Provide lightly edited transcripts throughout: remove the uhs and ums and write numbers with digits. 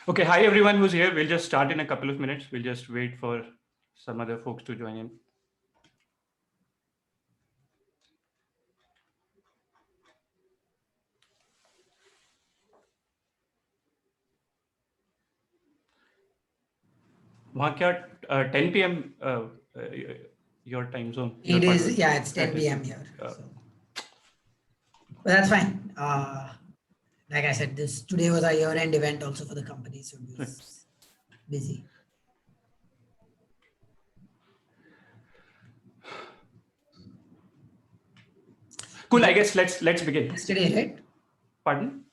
Okay, hi everyone who's here. We'll just start in a couple of minutes. We'll just wait for some other folks to join in. वहाँ क्या 10 p.m. Your time zone? Your It part is, of yeah, it's 10 it is. p.m. here. So. But that's fine. Like I said, today was a year-end event also for the company, so it was busy. Cool. I guess let's begin. Yesterday, right? Pardon?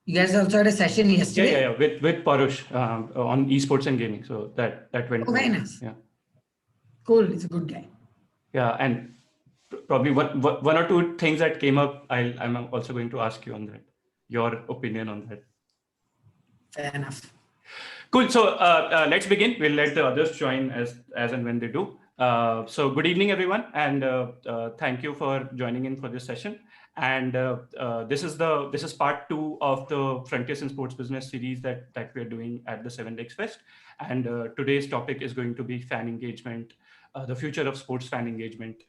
You guys also had a session yesterday? Yeah. With Parush on esports and gaming. So that went Oh, well. very nice. Yeah. Cool. He's a good guy. Yeah, and probably one or two things that came up. I'm also going to ask you on that. Your opinion on that. Fair enough. Cool. So let's begin. We'll let the others join as and when they do. So good evening, everyone, and thank you for joining in for this session. And this is part 2 of the Frontiers in Sports Business series that we're doing at the 7Days Fest. And today's topic is going to be fan engagement, the future of sports fan engagement.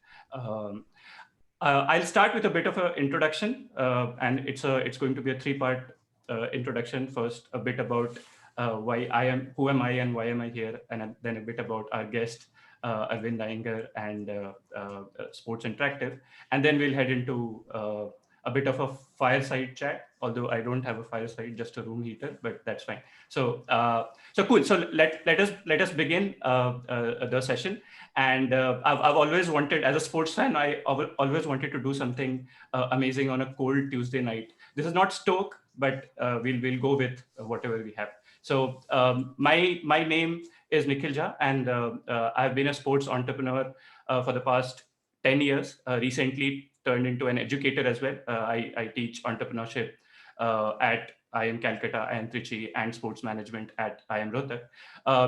I'll start with a bit of an introduction, and it's going to be a 3-part introduction. First, a bit about who am I, and why am I here, and then a bit about our guest, Arvind Iyengar, and Sports Interactive, and then we'll head into a bit of a fireside chat. Although I don't have a fireside, just a room heater, but that's fine. So cool. So let us begin the session. And I've always wanted, as a sports fan, I always wanted to do something amazing on a cold Tuesday night. This is not Stoke, but we'll go with whatever we have. So my name is Nikhil Jha, and I've been a sports entrepreneur for the past 10 years. Recently turned into an educator as well. I teach entrepreneurship at IIM Calcutta, IIM Trichy, and sports management at IIM Rohtak.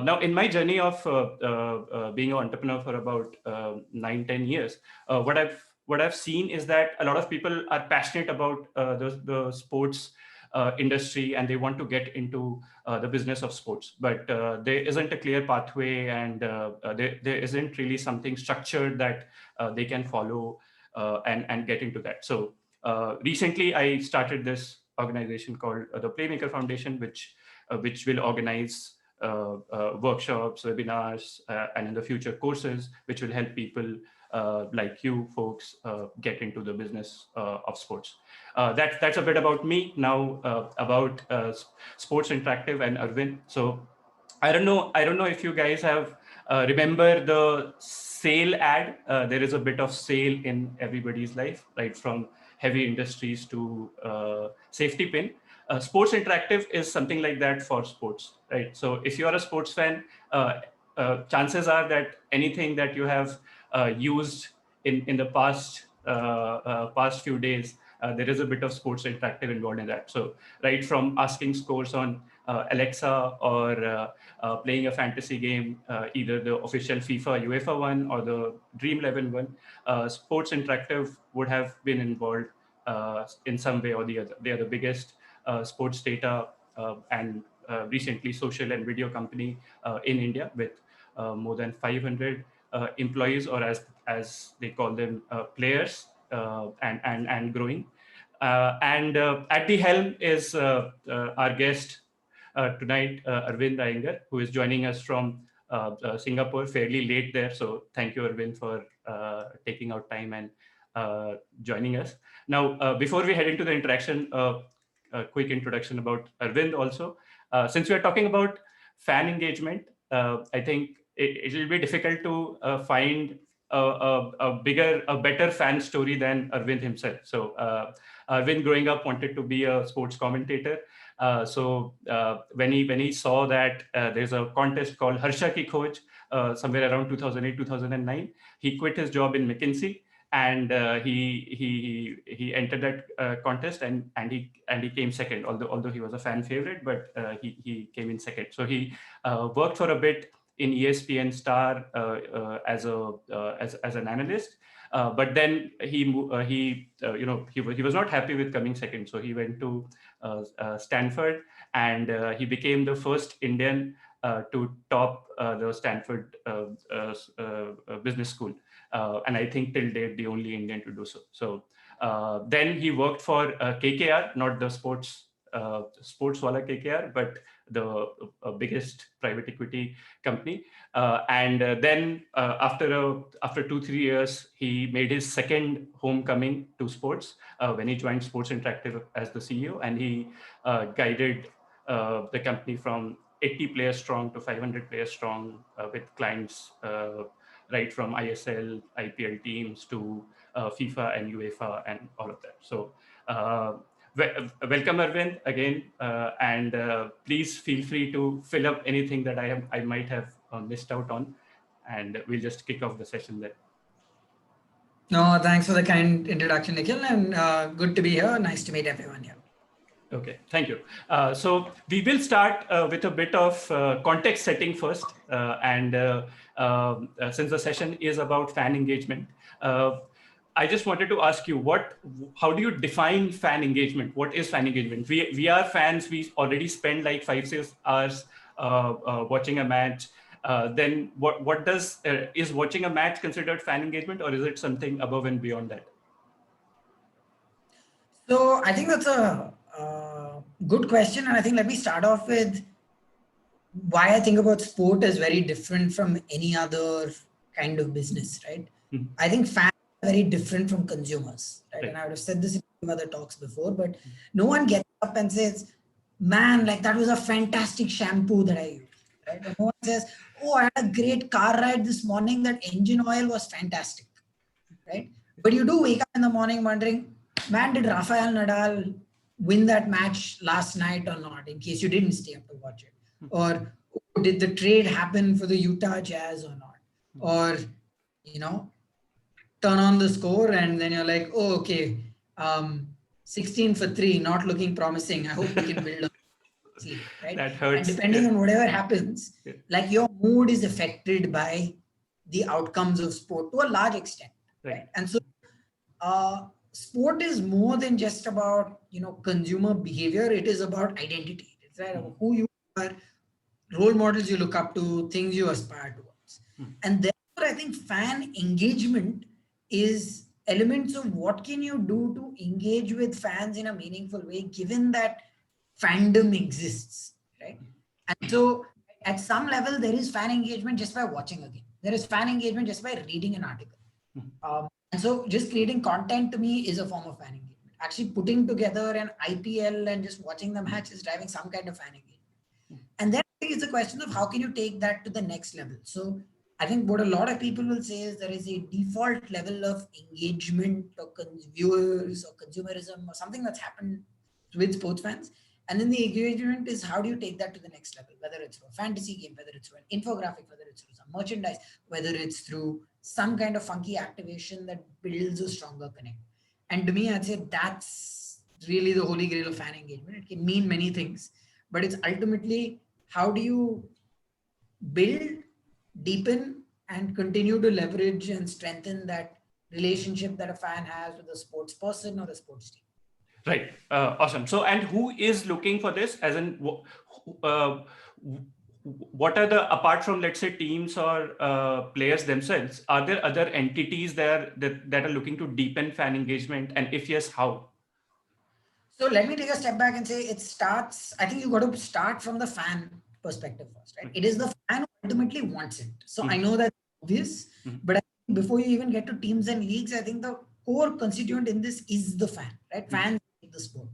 Now, in my journey of being an entrepreneur for about 9-10 years, what I've seen is that a lot of people are passionate about the sports industry, and they want to get into the business of sports, but there isn't a clear pathway, and there isn't really something structured that they can follow and get into that. So recently, I started this organization called the Playmaker Foundation, which will organize workshops, webinars, and in the future courses, which will help people like you folks get into the business of sports. That's a bit about me. Now about Sports Interactive and Arvind. So I don't know if you guys have remember the sale ad. There is a bit of sale in everybody's life, right? From heavy industries to safety pin. Sports Interactive is something like that for sports, right? So if you're a sports fan, chances are that anything that you have used in the past few days, there is a bit of Sports Interactive involved in that. So right from asking scores on Alexa, or playing a fantasy game, either the official FIFA UEFA one or the Dream 11 one, Sports Interactive would have been involved in some way or the other. They are the biggest sports data and recently social and video company in India, with more than 500 employees, or as they call them, players, and growing. And at the helm is our guest tonight, Arvind Iyengar, who is joining us from Singapore, fairly late there. So thank you, Arvind, for taking out time and joining us. Now, before we head into the interaction, a quick introduction about Arvind also. Since we are talking about fan engagement, I think it will be difficult to find a better fan story than Arvind himself. So Arvind, growing up, wanted to be a sports commentator. So when he saw that there's a contest called Harsha Ki Khoj somewhere around 2008, 2009, he quit his job in McKinsey, and he entered that contest, and he came second. Although he was a fan favorite, but he came in second. So he worked for a bit in ESPN Star as an analyst. But then he was not happy with coming second, so he went to Stanford, and he became the first Indian to top the Stanford business school, and I think till date the only Indian to do so. So then he worked for KKR, not the sports wala KKR, but the biggest private equity company. And then after 2-3 years, he made his second homecoming to sports when he joined Sports Interactive as the CEO, and he guided the company from 80 players strong to 500 players strong, with clients right from ISL, IPL teams to FIFA and UEFA and all of that. So welcome, Arvind, again, and please feel free to fill up anything that I might have missed out on, and we'll just kick off the session there. No, thanks for the kind introduction, Nikhil, and good to be here. Nice to meet everyone here. Okay, thank you. So we will start with a bit of context setting first, and since the session is about fan engagement, I just wanted to ask you, how do you define fan engagement? What is fan engagement? We are fans. We already spend like 5-6 hours watching a match. Then what is watching a match considered fan engagement, or is it something above and beyond that? So I think that's a good question, and I think let me start off with why I think about sport as very different from any other kind of business, right? Mm-hmm. I think fans are very different from consumers, right? And I would have said this in other talks before, but no one gets up and says, man, like that was a fantastic shampoo that I used, right? And no one says, oh, I had a great car ride this morning, that engine oil was fantastic, right? But you do wake up in the morning wondering, man, did Rafael Nadal win that match last night or not, in case you didn't stay up to watch it? Or did the trade happen for the Utah Jazz or not? Or, turn on the score and then you're like, oh, okay, 16 for 3, not looking promising. I hope we can build on it, right? That hurts. And depending on whatever happens, like your mood is affected by the outcomes of sport to a large extent, right? And so sport is more than just about, consumer behavior. It is about identity. It's right about who you are, role models you look up to, things you aspire towards. And therefore, I think fan engagement is elements of what can you do to engage with fans in a meaningful way, given that fandom exists, right? And so at some level, there is fan engagement just by watching a game. There is fan engagement just by reading an article. And so just creating content to me is a form of fan engagement. Actually putting together an IPL and just watching the match is driving some kind of fan engagement. And then I think it's a question of how can you take that to the next level. So I think what a lot of people will say is there is a default level of engagement or viewers or consumerism or something that's happened with sports fans. And then the engagement is how do you take that to the next level, whether it's through a fantasy game, whether it's through an infographic, whether it's through some merchandise, whether it's through some kind of funky activation that builds a stronger connect. And to me, I'd say that's really the holy grail of fan engagement. It can mean many things, but it's ultimately how do you build, deepen, and continue to leverage and strengthen that relationship that a fan has with a sports person or the sports team. Right. Awesome. So, and who is looking for this? As in, what are apart from, let's say, teams or players themselves, are there other entities there that are looking to deepen fan engagement? And if yes, how? So let me take a step back and say I think you've got to start from the fan perspective first, right? It is the fan who ultimately wants it. So I know that's obvious, but I think before you even get to teams and leagues, I think the core constituent in this is the fan, right? Fans make the sport.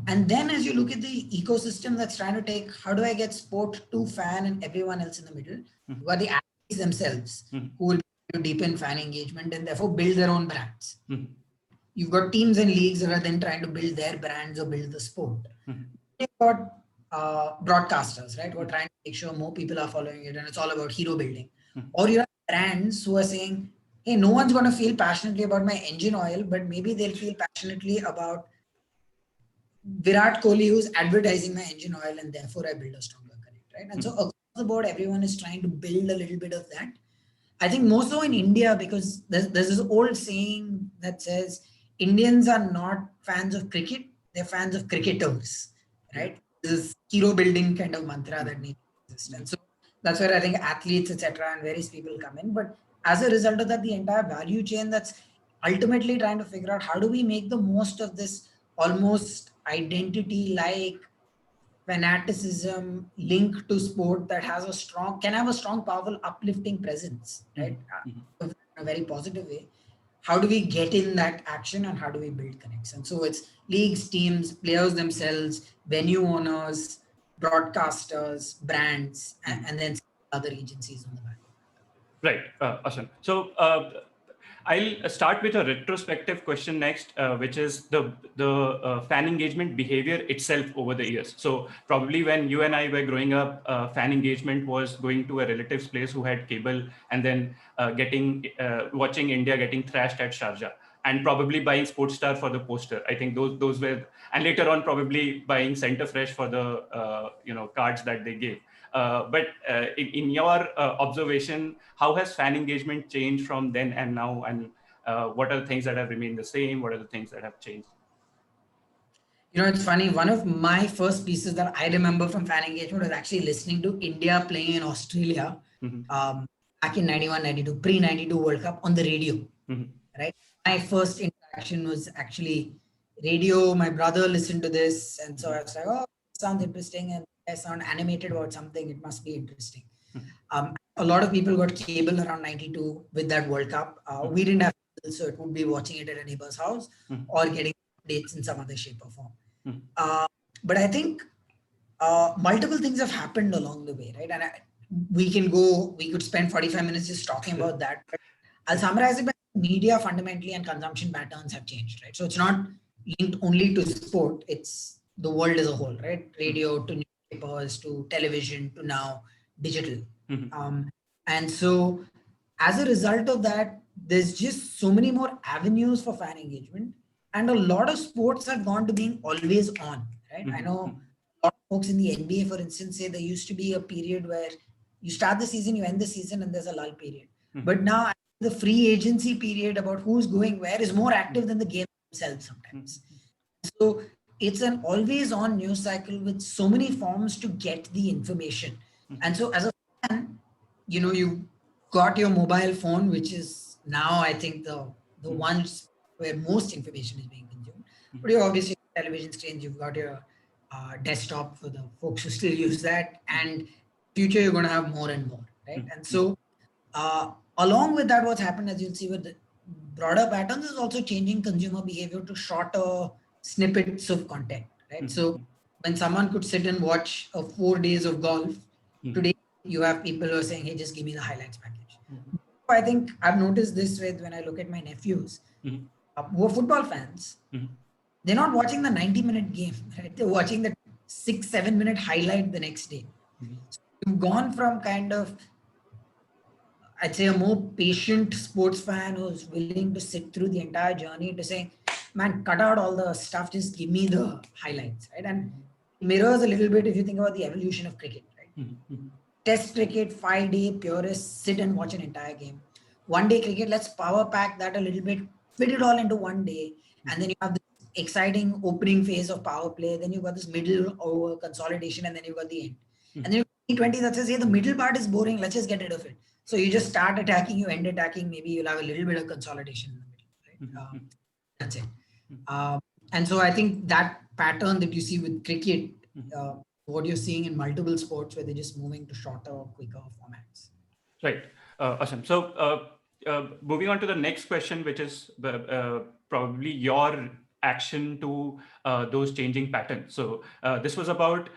And then as you look at the ecosystem that's trying to take, how do I get sport to fan and everyone else in the middle? You've got the athletes themselves who will deepen fan engagement and therefore build their own brands. You've got teams and leagues that are then trying to build their brands or build the sport. You've got broadcasters, right? Who are trying to make sure more people are following it and it's all about hero building. Or you have brands who are saying, hey, no one's going to feel passionately about my engine oil, but maybe they'll feel passionately about Virat Kohli who's advertising my engine oil and therefore I build a stronger connect, right? And so across the board, everyone is trying to build a little bit of that. I think more so in India, because there's this old saying that says Indians are not fans of cricket, they're fans of cricketers, right? This is hero building kind of mantra that needs to exist. And so that's where I think athletes, etc., and various people come in. But as a result of that, the entire value chain that's ultimately trying to figure out how do we make the most of this almost identity like fanaticism linked to sport that has can have a strong, powerful, uplifting presence, right? In a very positive way. How do we get in that action and how do we build connection? So it's leagues, teams, players themselves, venue owners, broadcasters, brands, and then other agencies on the back. Right, awesome. So I'll start with a retrospective question next, which is the fan engagement behavior itself over the years. So probably when you and I were growing up, fan engagement was going to a relative's place who had cable and then watching India getting thrashed at Sharjah, and probably buying Sportstar for the poster. I think those were, and later on probably buying Center Fresh for the cards that they gave. But in your observation, how has fan engagement changed from then and now? And what are the things that have remained the same? What are the things that have changed? It's funny. One of my first pieces that I remember from fan engagement was actually listening to India playing in Australia back in 91, 92, pre-92 World Cup on the radio, right? My first interaction was actually radio. My brother listened to this. And so I was like, oh, sounds interesting. And I sound animated about something. It must be interesting. A lot of people got cable around 92 with that World Cup. We didn't have cable, so it would be watching it at a neighbor's house or getting updates in some other shape or form. But I think multiple things have happened along the way, right? And we could spend 45 minutes just talking about that. But I'll summarize it by media fundamentally and consumption patterns have changed, right? So it's not linked only to sport. It's the world as a whole, right? Radio to newspapers to television to now digital. And so as a result of that, there's just so many more avenues for fan engagement. And a lot of sports have gone to being always on, right? I know a lot of folks in the NBA, for instance, say there used to be a period where you start the season, you end the season, and there's a lull period. But now the free agency period about who's going where is more active than the game themselves sometimes. So it's an always on news cycle with so many forms to get the information. And so as a fan, you got your mobile phone, which is now, I think, the ones where most information is being consumed. But you obviously television screens, you've got your desktop for the folks who still use that. And future, you're going to have more and more, right? And so along with that, what's happened, as you'll see with the broader patterns, is also changing consumer behavior to shorter snippets of content, right? So when someone could sit and watch 4 days of golf, today you have people who are saying, hey, just give me the highlights package. I think I've noticed this when I look at my nephews who are football fans. They're not watching the 90-minute game, right? They're watching the 6-7 minute highlight the next day. So you've gone from kind of, I'd say, a more patient sports fan who's willing to sit through the entire journey to saying, man, cut out all the stuff, just give me the highlights, right? And it mirrors a little bit if you think about the evolution of cricket, right? Test cricket, 5-day purists sit and watch an entire game. 1-day cricket, let's power pack that a little bit, fit it all into 1 day. And then you have this exciting opening phase of power play. Then you've got this middle over consolidation, and then you've got the end. And then you've got T20 that says, hey, the middle part is boring, let's just get rid of it. So you just start attacking, you end attacking, maybe you'll have a little bit of consolidation in the middle, right? That's it. And so I think that pattern that you see with cricket, what you're seeing in multiple sports where they're just moving to shorter, quicker formats. Right. Awesome. So moving on to the next question, which is probably your action to those changing patterns. So this was about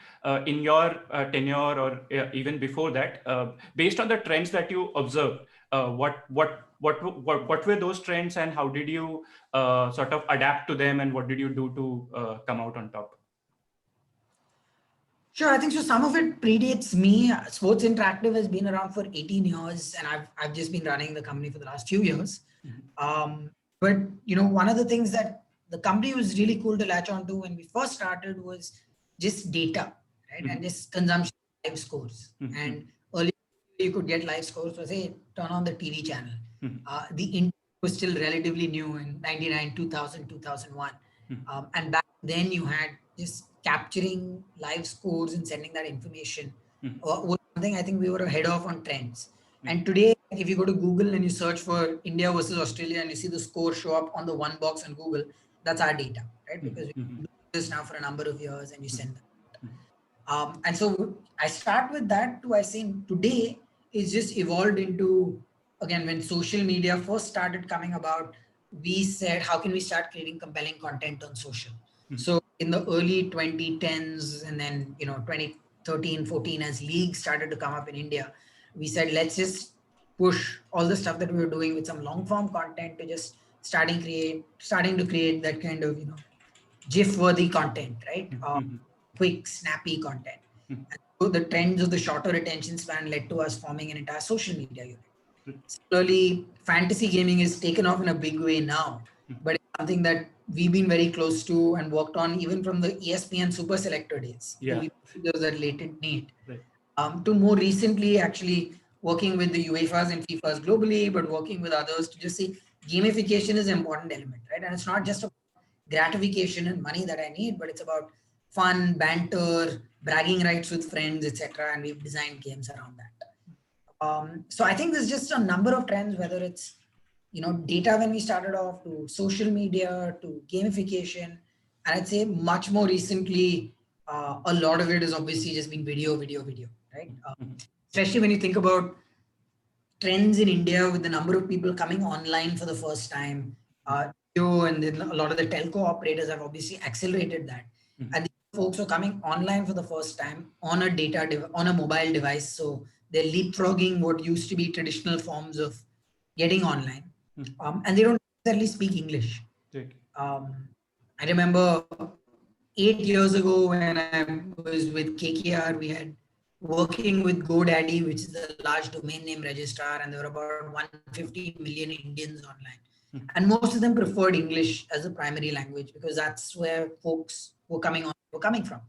in your tenure or even before that, based on the trends that you observed, what were those trends and how did you sort of adapt to them, and what did you do to come out on top? Sure, I think so. Some of it predates me. Sports Interactive has been around for 18 years, and I've just been running the company for the last few years. But one of the things that the company was really cool to latch on to when we first started was just data, right? And just consumption live scores. And earlier you could get live scores was, hey, turn on the TV channel. Mm-hmm. The internet was still relatively new in 99, 2000, 2001. Mm-hmm. And back then you had just capturing live scores and sending that information was something I think we were ahead of on trends. And today, if you go to Google and you search for India versus Australia and you see the score show up on the one box on Google, that's our data, right? Because we do this now for a number of years and you send that. And so I start with that too. I think today it's just evolved into, again, when social media first started coming about, we said, how can we start creating compelling content on social? So in the early 2010s and then, 2013, 14, as leagues started to come up in India, we said, let's just push all the stuff that we were doing with some long form content to just starting to create that kind of, GIF worthy content, right? Quick, snappy content. And so the trends of the shorter attention span led to us forming an entire social media unit. Similarly, fantasy gaming is taken off in a big way now, but it's something that we've been very close to and worked on even from the ESPN Super Selector days. Yeah. There was that latent need. Right. To more recently, actually working with the UEFAs and FIFAs globally, but working with others to just see gamification is an important element, right? And it's not just about gratification and money that I need, but it's about fun, banter, bragging rights with friends, etc. And we've designed games around that. So I think there's just a number of trends, whether it's data when we started off, to social media, to gamification, and I'd say much more recently, a lot of it has obviously just been video, right? Especially when you think about trends in India with the number of people coming online for the first time, and then a lot of the telco operators have obviously accelerated that. And the folks are coming online for the first time on a mobile device. So they're leapfrogging what used to be traditional forms of getting online. And they don't necessarily speak English. I remember 8 years ago when I was with KKR, we had working with GoDaddy, which is a large domain name registrar, and there were about 150 million Indians online. And most of them preferred English as a primary language because that's where folks were coming from.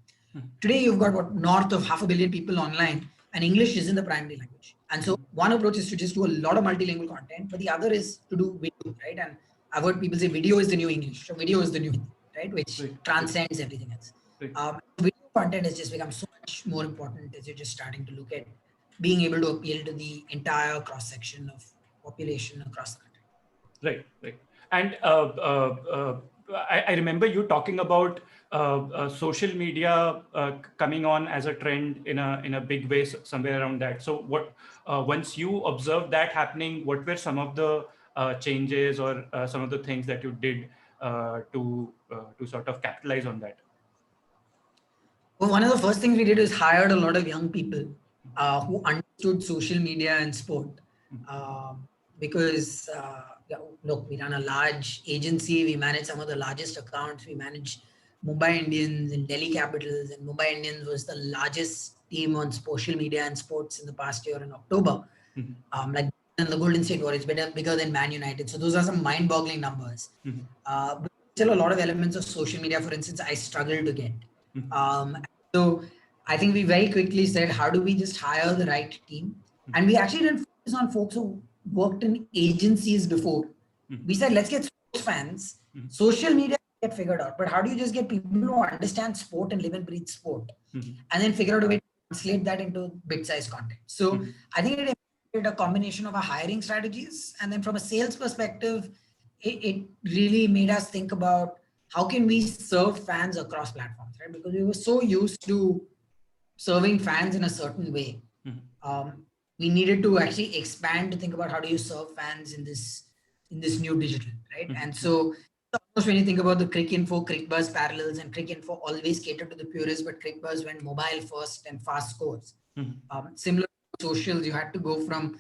Today, you've got north of 500 million people online, and English isn't the primary language. And so one approach is to just do a lot of multilingual content, but the other is to do video, right? And I've heard people say video is the new English, so video is the new Hindi, right? Which transcends everything else. Video content has just become so much more important as you're just starting to look at being able to appeal to the entire cross section of population across the country. Right. And I remember you talking about social media coming on as a trend in a big way somewhere around that. So what once you observed that happening, what were some of the changes or some of the things that you did to sort of capitalize on that? Well, one of the first things we did is hired a lot of young people who understood social media and sport. Because look, we run a large agency. We manage some of the largest accounts. We manage Mumbai Indians and Delhi Capitals, and Mumbai Indians was the largest team on social media and sports in the past year in October. Like the Golden State Warriors, bigger than Man United. So those are some mind-boggling numbers. But still a lot of elements of social media, for instance, I struggle to get. So I think we very quickly said, how do we just hire the right team? And we actually didn't focus on folks who worked in agencies before. We said, let's get sports fans. Social media get figured out, but how do you just get people who understand sport and live and breathe sport? And then figure out a way to translate that into bit-sized content. So I think it a combination of our hiring strategies, and then from a sales perspective, it really made us think about how can we serve fans across platforms, right? Because we were so used to serving fans in a certain way. We needed to actually expand to think about how do you serve fans in this new digital, right? And so almost when you think about the Cricinfo, CricBuzz parallels, and Cricinfo always catered to the purists, but CricBuzz went mobile first and fast scores. Similar to socials, you had to go from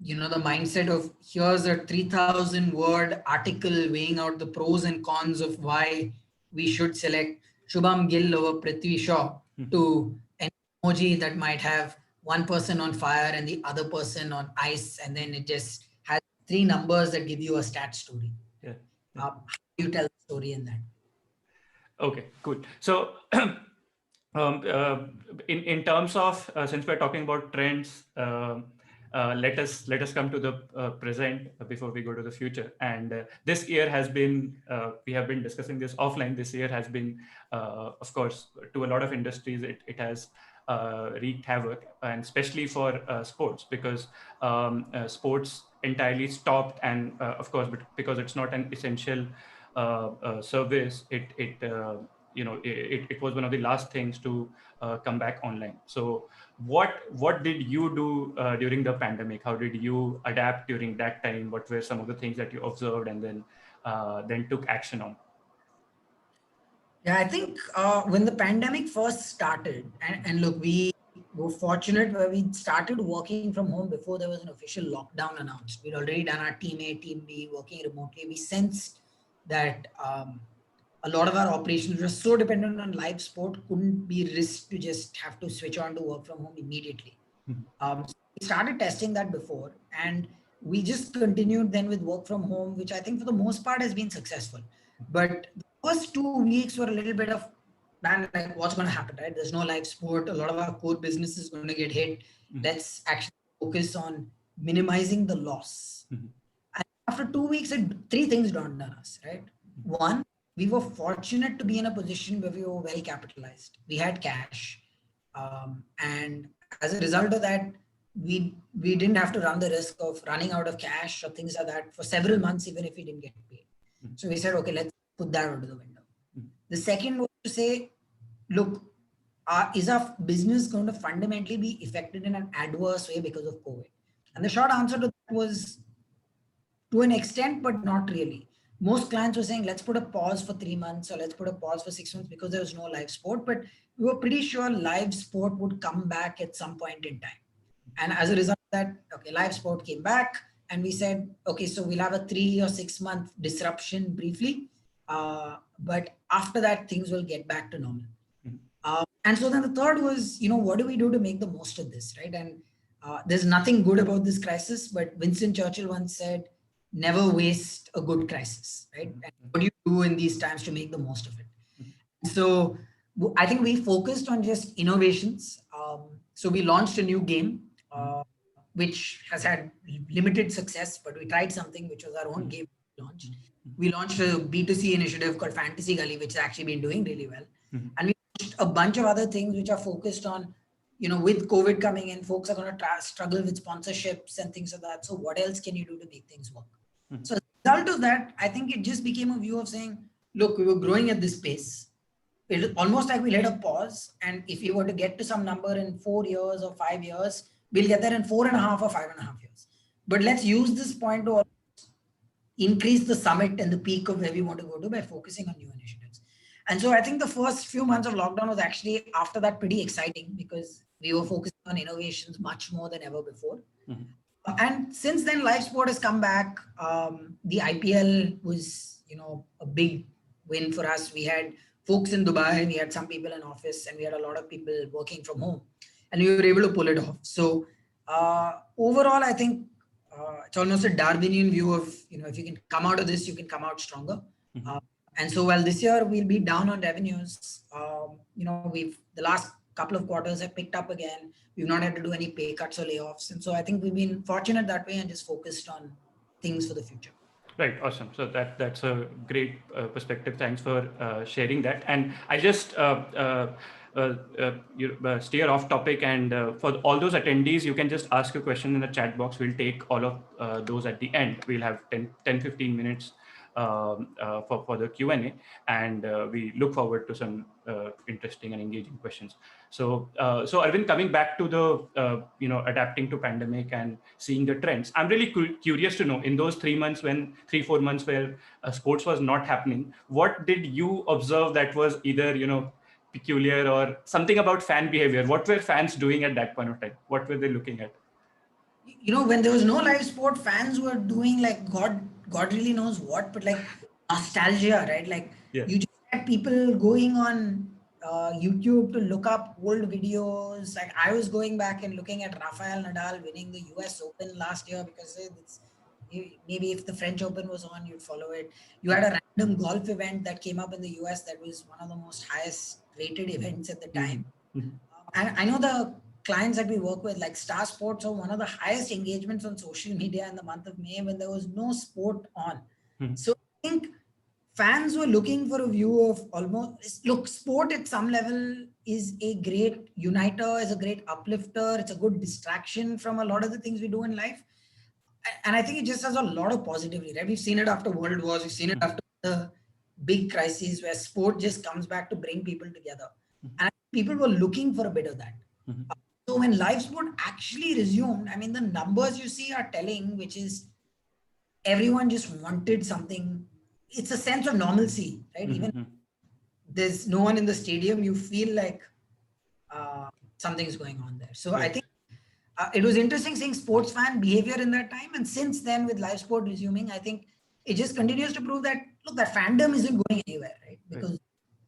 the mindset of here's a 3,000 word article weighing out the pros and cons of why we should select Shubham Gill over Prithvi Shaw to an emoji that might have one person on fire and the other person on ice, and then it just has 3 numbers that give you a stat story. How do you tell the story in that? Okay, cool. So Um, uh, in terms of since we're talking about trends, let us come to the present before we go to the future. And this year has been we have been discussing this offline. This year has been, of course, to a lot of industries, it has wreaked havoc, and especially for sports, because sports entirely stopped, and of course, but because it's not an essential service, it was one of the last things to come back online. So what did you do during the pandemic? How did you adapt during that time? What were some of the things that you observed and then took action on? Yeah, I think when the pandemic first started, and look, we were fortunate where we started working from home before there was an official lockdown announced. We'd already done our team A, team B, working remotely. We sensed that a lot of our operations were so dependent on live sport, couldn't be risked to just have to switch on to work from home immediately. So we started testing that before, and we just continued then with work from home, which I think for the most part has been successful. But the first 2 weeks were a little bit of, man, like what's going to happen, right? There's no live sport. A lot of our core business is going to get hit. Let's actually focus on minimizing the loss. And after 2 weeks, three things dawned on us, right? One, we were fortunate to be in a position where we were well capitalized. We had cash. And as a result of that, we didn't have to run the risk of running out of cash or things like that for several months, even if we didn't get paid. So we said, okay, let's put that out of the window. The second was to say, look, is our business going to fundamentally be affected in an adverse way because of COVID? And the short answer to that was, to an extent, but not really. Most clients were saying, let's put a pause for 3 months or let's put a pause for 6 months because there was no live sport. But we were pretty sure live sport would come back at some point in time. And as a result of that, okay, live sport came back, and we said, okay, so we'll have a 3 or 6 month disruption briefly. But after that, things will get back to normal. And so then the third was, what do we do to make the most of this, right? And there's nothing good about this crisis, but Winston Churchill once said, never waste a good crisis, right? And what do you do in these times to make the most of it? So I think we focused on just innovations. So we launched a new game, which has had limited success, but we tried something which was our own game launched. We launched a B2C initiative called Fantasy Gully, which has actually been doing really well. And we launched a bunch of other things which are focused on, with COVID coming in, folks are going to struggle with sponsorships and things like that. So what else can you do to make things work? So as a result of that, I think it just became a view of saying, look, we were growing at this pace. It's almost like we let a pause. And if we were to get to some number in 4 years or 5 years, we'll get there in 4.5 or 5.5 years. But let's use this point to increase the summit and the peak of where we want to go to by focusing on new initiatives. And so I think the first few months of lockdown was actually, after that, pretty exciting because we were focusing on innovations much more than ever before. And since then, live sport has come back. The IPL was, a big win for us. We had folks in Dubai, we had some people in office, and we had a lot of people working from home, and we were able to pull it off. So overall, I think it's almost a Darwinian view of, if you can come out of this, you can come out stronger. And so while this year we'll be down on revenues, the last couple of quarters have picked up again. We've not had to do any pay cuts or layoffs. And so I think we've been fortunate that way and just focused on things for the future. Right. Awesome. So that's a great perspective. Thanks for sharing that. And I just steer off topic, and for all those attendees, you can just ask a question in the chat box. We'll take all of those at the end. We'll have 10-15 minutes for the Q&A, and we look forward to some interesting and engaging questions. So Arvind, coming back to the adapting to pandemic and seeing the trends, I'm really curious to know, in those 3 months, 3-4 months where sports was not happening, what did you observe that was either peculiar or something about fan behavior? What were fans doing at that point of time? What were they looking at? When there was no live sport, fans were doing like God really knows what, but like nostalgia, right? Like you just had people going on YouTube to look up old videos. Like I was going back and looking at Rafael Nadal winning the US Open last year because it's Maybe if the French Open was on, you'd follow it. You had a random golf event that came up in the US that was one of the most highest rated events at the time. And I know the clients that we work with, like Star Sports, are one of the highest engagements on social media in the month of May when there was no sport on. So I think fans were looking for a view of almost, look, sport at some level is a great uniter, is a great uplifter. It's a good distraction from a lot of the things we do in life. And I think it just has a lot of positivity, right? We've seen it after world wars. We've seen it after the big crises where sport just comes back to bring people together. And people were looking for a bit of that. So when live sport actually resumed, I mean, the numbers you see are telling, which is everyone just wanted something. It's a sense of normalcy, right? Even there's no one in the stadium, you feel like something's going on there. So I think it was interesting seeing sports fan behavior in that time. And since then, with live sport resuming, I think it just continues to prove that, look, that fandom isn't going anywhere, right? Because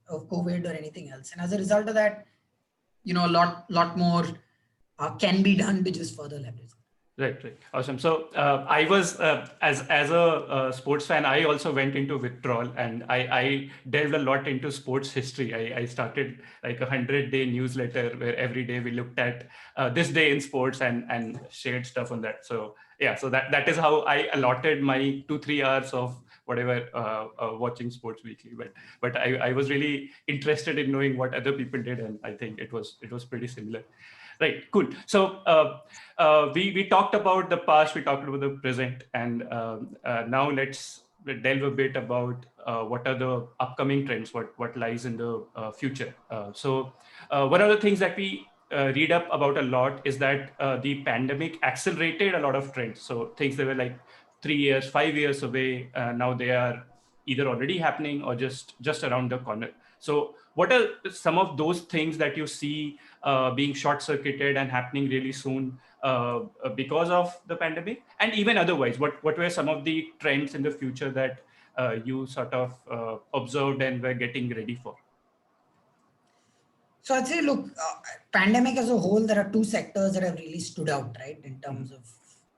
of COVID or anything else. And as a result of that, a lot more can be done to just further leverage. Right. Awesome. So I was, as a sports fan, I also went into withdrawal, and I delved a lot into sports history. I started like 100-day newsletter where every day we looked at this day in sports and shared stuff on that. So yeah, so that is how I allotted my 2-3 hours of whatever watching sports weekly. But I was really interested in knowing what other people did, and I think it was pretty similar. Right, cool. So we talked about the past, we talked about the present, and now let's delve a bit about what are the upcoming trends, what lies in the future. So one of the things that we read up about a lot is that the pandemic accelerated a lot of trends. So things that were like 3 years, 5 years away, now they are either already happening or just around the corner. So what are some of those things that you see being short-circuited and happening really soon because of the pandemic? And even otherwise, what were some of the trends in the future that you sort of observed and were getting ready for? So I'd say, look, pandemic as a whole, there are two sectors that have really stood out, right, in terms of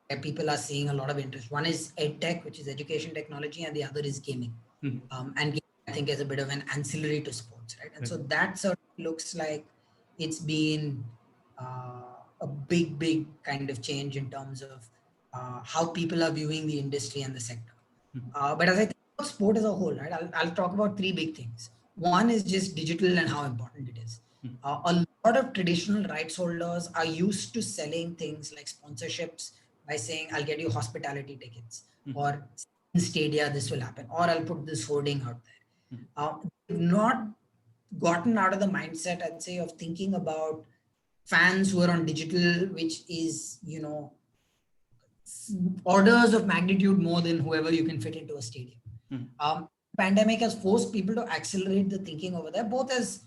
where people are seeing a lot of interest. One is EdTech, which is education technology, and the other is gaming. And gaming, I think, is a bit of an ancillary to sports, right? And so that sort of looks like it's been a big kind of change in terms of how people are viewing the industry and the sector. But as I think about sport as a whole, right, I'll talk about three big things. One is just digital and how important it is. A lot of traditional rights holders are used to selling things like sponsorships by saying, I'll get you hospitality tickets, or in Stadia, this will happen, or I'll put this hoarding out there. They've not gotten out of the mindset, I'd say, of thinking about fans who are on digital, which is, orders of magnitude more than whoever you can fit into a stadium. Pandemic has forced people to accelerate the thinking over there, both as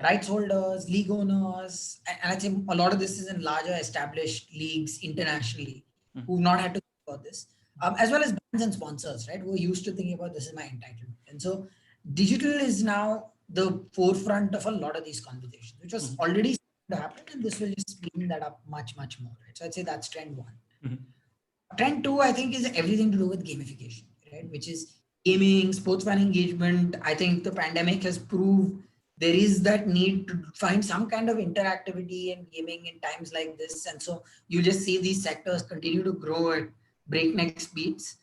rights holders, league owners, and I think a lot of this is in larger established leagues internationally who've not had to think about this, as well as brands and sponsors, right, who are used to thinking about this is my entitlement. And so digital is now the forefront of a lot of these conversations, which was already starting to happen, and this will just speed that up much more, right? So I'd say that's trend one. Trend two, I think, is everything to do with gamification, right, which is gaming, sports fan engagement. I think the pandemic has proved there is that need to find some kind of interactivity in gaming in times like this. And so you just see these sectors continue to grow at breakneck speeds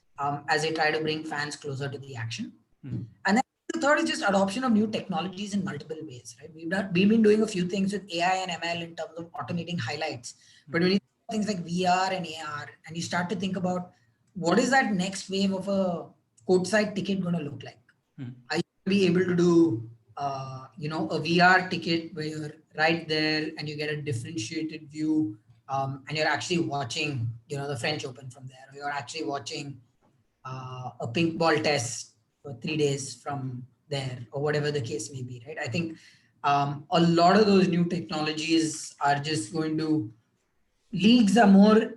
as they try to bring fans closer to the action. And then the third is just adoption of new technologies in multiple ways, right? We've been doing a few things with AI and ML in terms of automating highlights. But when you think things like VR and AR, and you start to think about what is that next wave of a courtside ticket going to look like? Are you going to be able to do a VR ticket where you're right there and you get a differentiated view, and you're actually watching, the French Open from there, or you're actually watching a pink ball test for 3 days from there, or whatever the case may be, right? I think a lot of those new technologies are just going to, leagues are more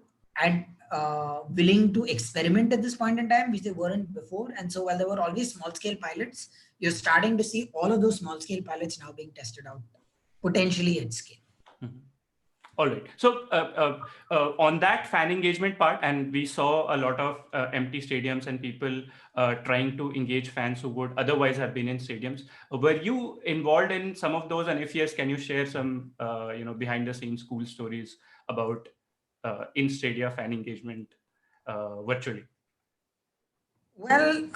willing to experiment at this point in time, which they weren't before. And so while there were always small scale pilots, you're starting to see all of those small scale pilots now being tested out potentially at scale. All right. So on that fan engagement part, and we saw a lot of empty stadiums and people trying to engage fans who would otherwise have been in stadiums. Were you involved in some of those? And if yes, can you share some behind the scenes cool stories about in stadia fan engagement virtually? Well,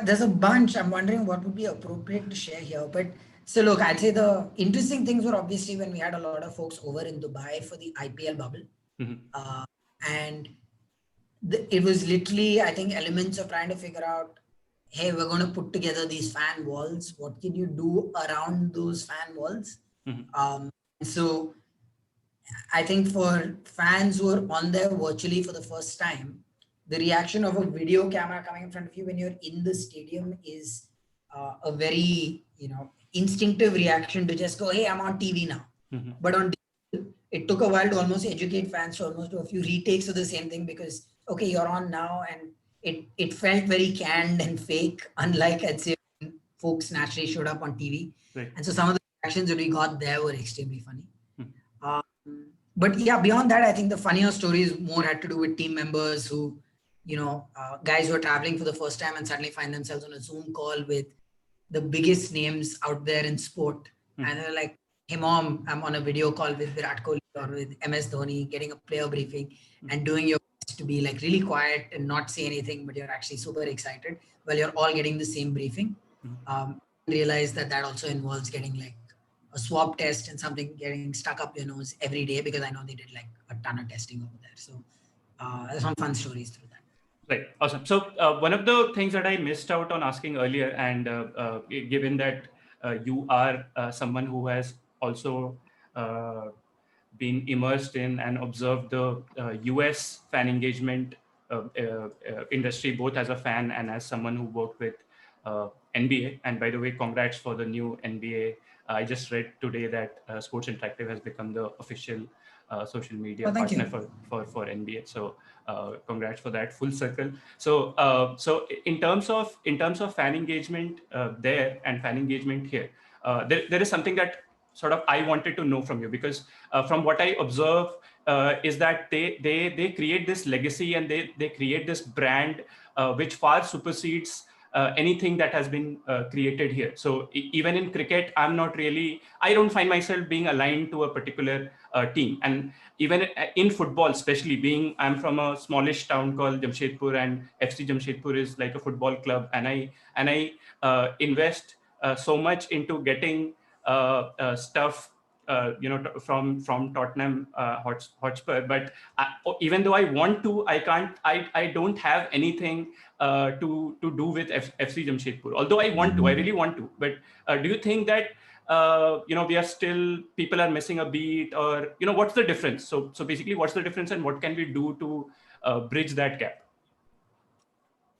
there's a bunch. I'm wondering what would be appropriate to share here. But so look, I'd say the interesting things were obviously when we had a lot of folks over in Dubai for the IPL bubble. Mm-hmm. And it was literally, I think, elements of trying to figure out, hey, we're going to put together these fan walls. What can you do around those fan walls? Mm-hmm. So I think for fans who are on there virtually for the first time, the reaction of a video camera coming in front of you when you're in the stadium is a very, instinctive reaction to just go, hey, I'm on TV now. Mm-hmm. But on digital, it took a while to almost educate fans to almost do a few retakes of the same thing because, okay, you're on now. And it felt very canned and fake, unlike, I'd say, when folks naturally showed up on TV. Right. And so some of the reactions that we got there were extremely funny. But yeah, beyond that, I think the funnier stories more had to do with team members who, guys who are traveling for the first time and suddenly find themselves on a Zoom call with the biggest names out there in sport. Mm-hmm. And they're like, hey mom, I'm on a video call with Virat Kohli or with MS Dhoni, getting a player briefing and doing your best to be like really quiet and not say anything, but you're actually super excited while you're all getting the same briefing. Mm-hmm. Realize that also involves getting like a swab test and something getting stuck up your nose every day, because I know they did like a ton of testing over there. So there's some fun stories through that. Right. Awesome. So one of the things that I missed out on asking earlier, and given that you are someone who has also been immersed in and observed the US fan engagement industry, both as a fan and as someone who worked with NBA. And by the way, congrats for the new NBA. I just read today that Sports Interactive has become the official social media partner for NBA. So congrats for that, full circle. So so in terms of fan engagement there and fan engagement here, there is something that sort of I wanted to know from you, because from what I observe is that they create this legacy and they create this brand which far supersedes anything that has been created here. So even in cricket, I don't find myself being aligned to a particular team. And even in football, especially I'm from a smallish town called Jamshedpur, and FC Jamshedpur is like a football club. And I invest so much into getting stuff from Tottenham Hotspur, but even though I want to, I can't. I don't have anything to do with FC Jamshedpur. Although I really want to. But do you think that we are still, people are missing a beat, or what's the difference? So basically, what's the difference, and what can we do to bridge that gap?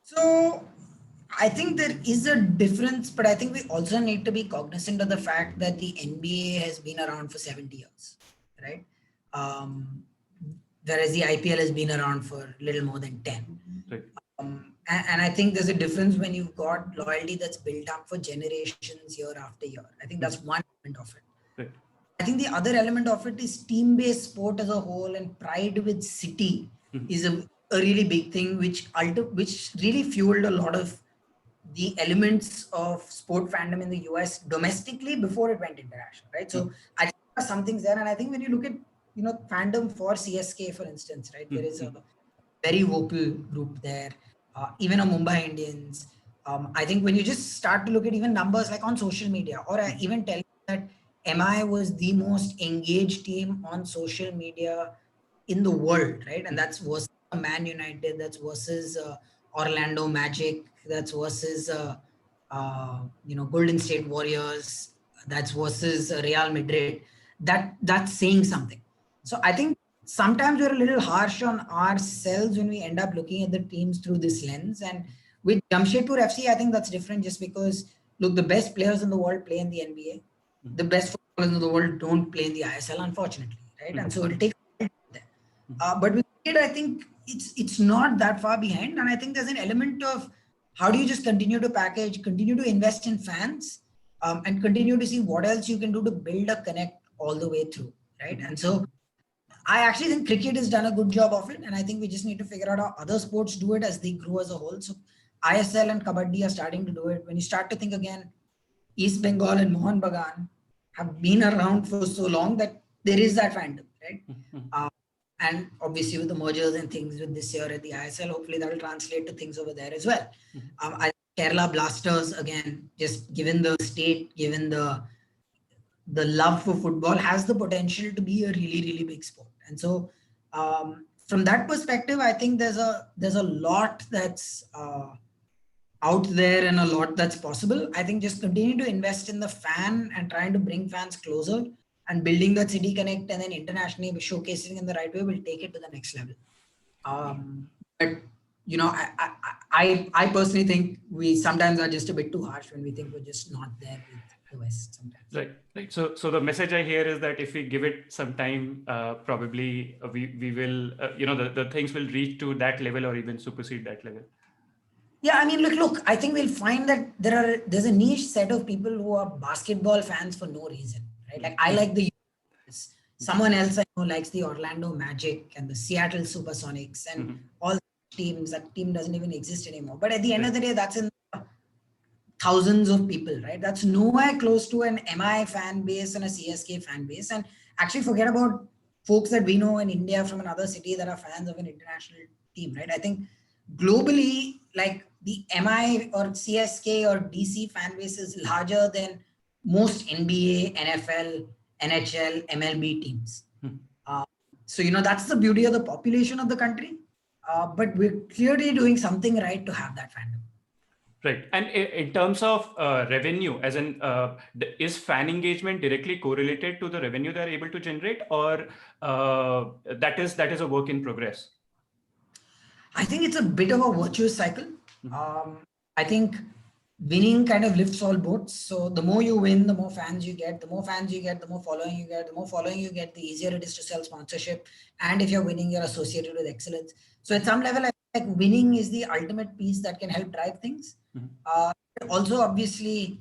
So I think there is a difference, but I think we also need to be cognizant of the fact that the NBA has been around for 70 years, right? Whereas the IPL has been around for a little more than 10. Right. And I think there's a difference when you've got loyalty that's built up for generations year after year. I think that's one element of it. Right. I think the other element of it is team-based sport as a whole, and pride with city is a really big thing, which really fueled a lot of the elements of sport fandom in the US domestically before it went international, right? So I think there are some things there. And I think when you look at, fandom for CSK, for instance, right? There is a very vocal group there, even a Mumbai Indians. I think when you just start to look at even numbers like on social media, or I even tell you that MI was the most engaged team on social media in the world, right? And that's versus Man United, that's versus Orlando Magic, that's versus Golden State Warriors, that's versus Real Madrid. That's saying something. So I think sometimes we're a little harsh on ourselves when we end up looking at the teams through this lens. And with Jamshedpur FC, I think that's different, just because look, the best players in the world play in the NBA. The best footballers in the world don't play in the ISL, unfortunately, right? And so it'll take a there. But with it, I think it's not that far behind. And I think there's an element of how do you just continue to package, continue to invest in fans, and continue to see what else you can do to build a connect all the way through, right? And so I actually think cricket has done a good job of it, and I think we just need to figure out how other sports do it as they grow as a whole. So ISL and Kabaddi are starting to do it. When you start to think again, East Bengal and Mohun Bagan have been around for so long that there is that fandom, right? And obviously with the mergers and things with this year at the ISL, hopefully that will translate to things over there as well. Kerala Blasters, again, just given the state, given the love for football, has the potential to be a really, really big sport. And so from that perspective, I think there's a lot that's out there and a lot that's possible. I think just continue to invest in the fan and trying to bring fans closer and building that city connect, and then internationally showcasing in the right way will take it to the next level. But you know, I personally think we sometimes are just a bit too harsh when we think we're just not there with the West sometimes. Right. So the message I hear is that if we give it some time, probably we will, the things will reach to that level or even supersede that level. Yeah, I mean, look, I think we'll find that there's a niche set of people who are basketball fans for no reason, right? Like I like the someone else I know likes the Orlando Magic and the Seattle Supersonics and all teams. That team doesn't even exist anymore. But at the end of the day, that's in thousands of people, right? That's nowhere close to an MI fan base and a CSK fan base. And actually forget about folks that we know in India from another city that are fans of an international team, right? I think globally, like the MI or CSK or DC fan base is larger than most NBA, NFL, NHL, MLB teams. So, you know, that's the beauty of the population of the country. But we're clearly doing something right to have that fandom. Right. And in terms of revenue, as in, is fan engagement directly correlated to the revenue they're able to generate, or that is a work in progress? I think it's a bit of a virtuous cycle. I think winning kind of lifts all boats. So the more you win, the more fans you get. The more fans you get, the more following you get. The more following you get, the easier it is to sell sponsorship. And if you're winning, you're associated with excellence. So at some level, I think winning is the ultimate piece that can help drive things. Also, obviously,